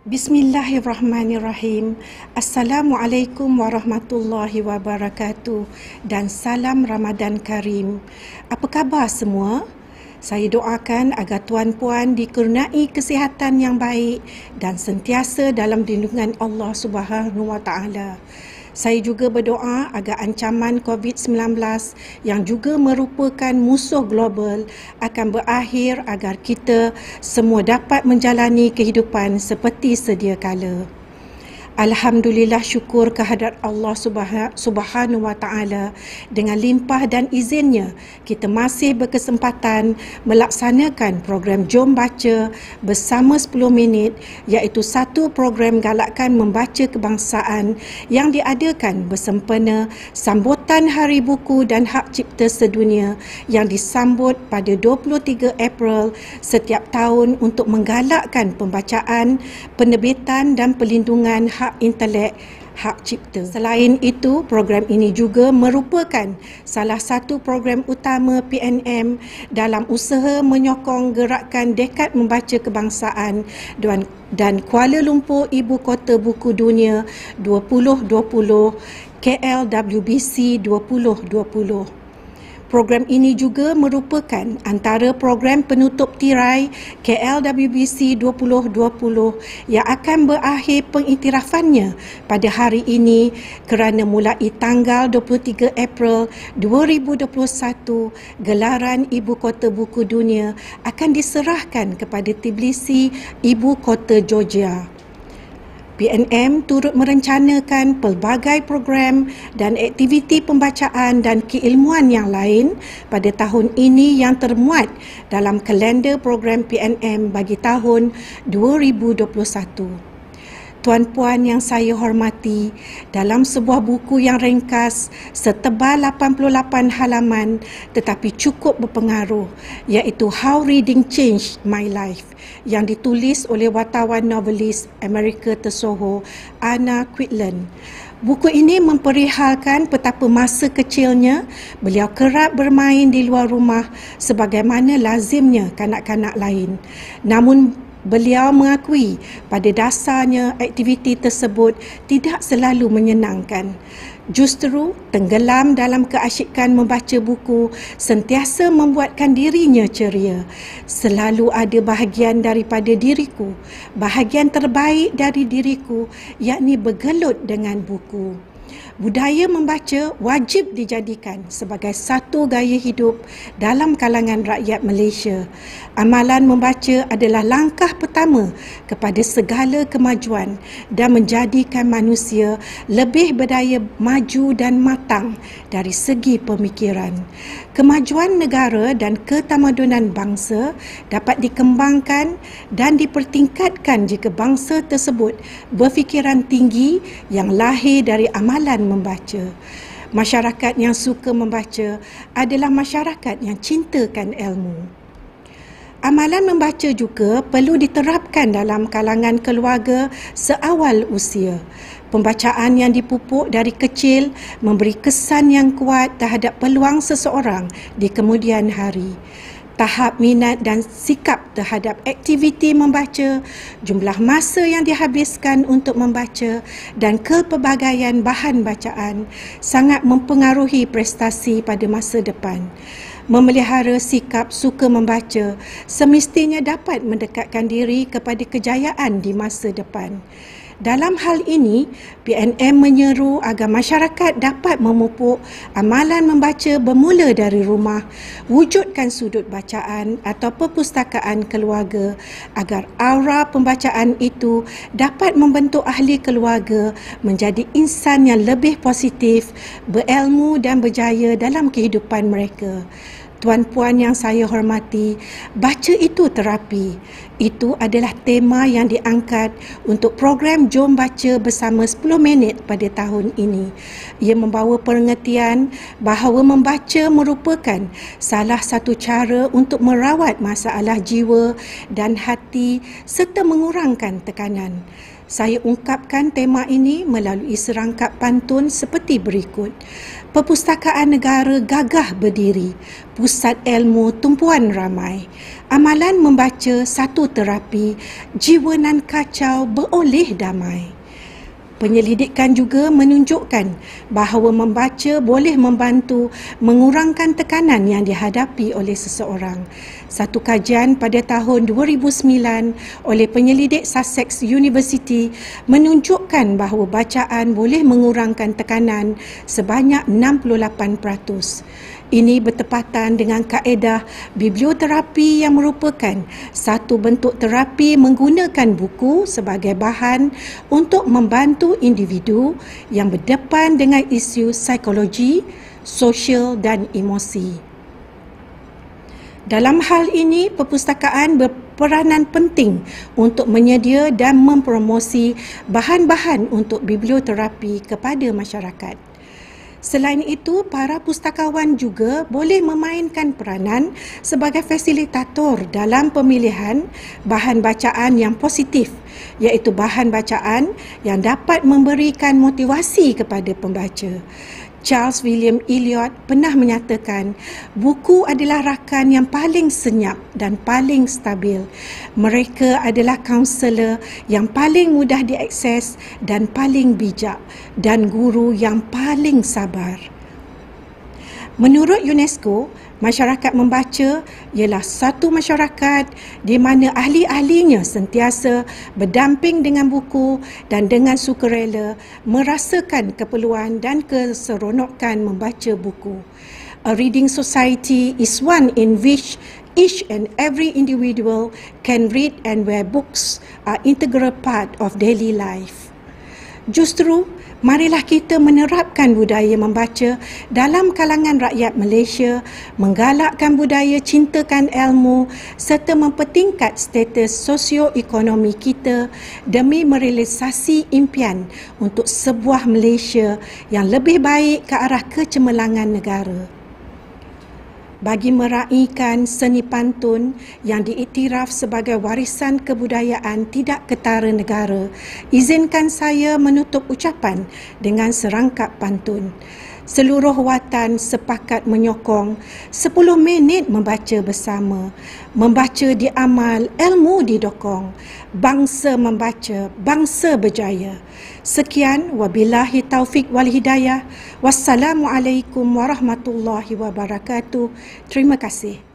Bismillahirrahmanirrahim. Assalamualaikum warahmatullahi wabarakatuh dan salam Ramadan Karim. Apa khabar semua? Saya doakan agar tuan-puan dikurniai kesihatan yang baik dan sentiasa dalam lindungan Allah Subhanahu wa taala. Saya juga berdoa agar ancaman COVID-19 yang juga merupakan musuh global akan berakhir agar kita semua dapat menjalani kehidupan seperti sedia kala. Alhamdulillah, syukur kehadrat Allah Subhanahu wa taala, dengan limpah dan izinnya kita masih berkesempatan melaksanakan program Jom Baca bersama 10 minit, iaitu satu program galakan membaca kebangsaan yang diadakan bersempena sambutan Hari Buku dan Hak Cipta Sedunia yang disambut pada 23 April setiap tahun untuk menggalakkan pembacaan, penerbitan dan pelindungan hak intelek, hak cipta. Selain itu, program ini juga merupakan salah satu program utama PNM dalam usaha menyokong gerakan Dekad Membaca Kebangsaan dan Kuala Lumpur Ibu Kota Buku Dunia 2020 KLWBC 2020. Program ini juga merupakan antara program penutup tirai KLWBC 2020 yang akan berakhir pengiktirafannya pada hari ini, kerana mulai tanggal 23 April 2021, gelaran Ibu Kota Buku Dunia akan diserahkan kepada Tbilisi, Ibu Kota Georgia. PNM turut merencanakan pelbagai program dan aktiviti pembacaan dan keilmuan yang lain pada tahun ini yang termuat dalam kalender program PNM bagi tahun 2021. Tuan-puan yang saya hormati, dalam sebuah buku yang ringkas setebal 88 halaman tetapi cukup berpengaruh, iaitu How Reading Changed My Life, yang ditulis oleh wartawan novelis Amerika tersohor Anna Quitland. Buku ini memperihalkan betapa masa kecilnya beliau kerap bermain di luar rumah sebagaimana lazimnya kanak-kanak lain. Namun beliau mengakui pada dasarnya aktiviti tersebut tidak selalu menyenangkan. Justru tenggelam dalam keasyikan membaca buku sentiasa membuatkan dirinya ceria. Selalu ada bahagian daripada diriku, bahagian terbaik dari diriku, yakni bergelut dengan buku. Budaya membaca wajib dijadikan sebagai satu gaya hidup dalam kalangan rakyat Malaysia. Amalan membaca adalah langkah pertama kepada segala kemajuan dan menjadikan manusia lebih berdaya maju dan matang dari segi pemikiran. Kemajuan negara dan ketamadunan bangsa dapat dikembangkan dan dipertingkatkan jika bangsa tersebut berfikiran tinggi yang lahir dari amalan membaca. Masyarakat yang suka membaca adalah masyarakat yang cintakan ilmu. Amalan membaca juga perlu diterapkan dalam kalangan keluarga seawal usia. Pembacaan yang dipupuk dari kecil memberi kesan yang kuat terhadap peluang seseorang di kemudian hari. Tahap minat dan sikap terhadap aktiviti membaca, jumlah masa yang dihabiskan untuk membaca dan kepelbagaian bahan bacaan sangat mempengaruhi prestasi pada masa depan. Memelihara sikap suka membaca semestinya dapat mendekatkan diri kepada kejayaan di masa depan. Dalam hal ini, PNM menyeru agar masyarakat dapat memupuk amalan membaca bermula dari rumah, wujudkan sudut bacaan atau perpustakaan keluarga agar aura pembacaan itu dapat membentuk ahli keluarga menjadi insan yang lebih positif, berilmu dan berjaya dalam kehidupan mereka. Tuan-puan yang saya hormati, baca itu terapi. Itu adalah tema yang diangkat untuk program Jom Baca bersama 10 minit pada tahun ini. Ia membawa pengertian bahawa membaca merupakan salah satu cara untuk merawat masalah jiwa dan hati serta mengurangkan tekanan. Saya ungkapkan tema ini melalui serangkap pantun seperti berikut. Perpustakaan negara gagah berdiri, pusat ilmu tumpuan ramai. Amalan membaca satu terapi, jiwa nan kacau beroleh damai. Penyelidikan juga menunjukkan bahawa membaca boleh membantu mengurangkan tekanan yang dihadapi oleh seseorang. Satu kajian pada tahun 2009 oleh penyelidik Sussex University menunjukkan bahawa bacaan boleh mengurangkan tekanan sebanyak 68%. Ini bertepatan dengan kaedah biblioterapi yang merupakan satu bentuk terapi menggunakan buku sebagai bahan untuk membantu individu yang berdepan dengan isu psikologi, sosial dan emosi. Dalam hal ini, perpustakaan berperanan penting untuk menyedia dan mempromosi bahan-bahan untuk biblioterapi kepada masyarakat. Selain itu, para pustakawan juga boleh memainkan peranan sebagai fasilitator dalam pemilihan bahan bacaan yang positif, iaitu bahan bacaan yang dapat memberikan motivasi kepada pembaca. Charles William Eliot pernah menyatakan, buku adalah rakan yang paling senyap dan paling stabil. Mereka adalah kaunselor yang paling mudah diakses dan paling bijak, dan guru yang paling sabar. Menurut UNESCO, masyarakat membaca ialah satu masyarakat di mana ahli-ahlinya sentiasa berdamping dengan buku dan dengan sukarela merasakan keperluan dan keseronokan membaca buku. A reading society is one in which each and every individual can read and where books are integral part of daily life. Justru, marilah kita menerapkan budaya membaca dalam kalangan rakyat Malaysia, menggalakkan budaya cintakan ilmu serta mempertingkat status sosioekonomi kita demi merealisasi impian untuk sebuah Malaysia yang lebih baik ke arah kecemerlangan negara. Bagi meraihkan seni pantun yang diiktiraf sebagai warisan kebudayaan tidak ketara negara, izinkan saya menutup ucapan dengan serangkap pantun. Seluruh watan sepakat menyokong 10 minit membaca bersama. Membaca diamal, ilmu didokong. Bangsa membaca, bangsa berjaya. Sekian, wabillahi taufik wal hidayah. Wassalamualaikum warahmatullahi wabarakatuh. Terima kasih.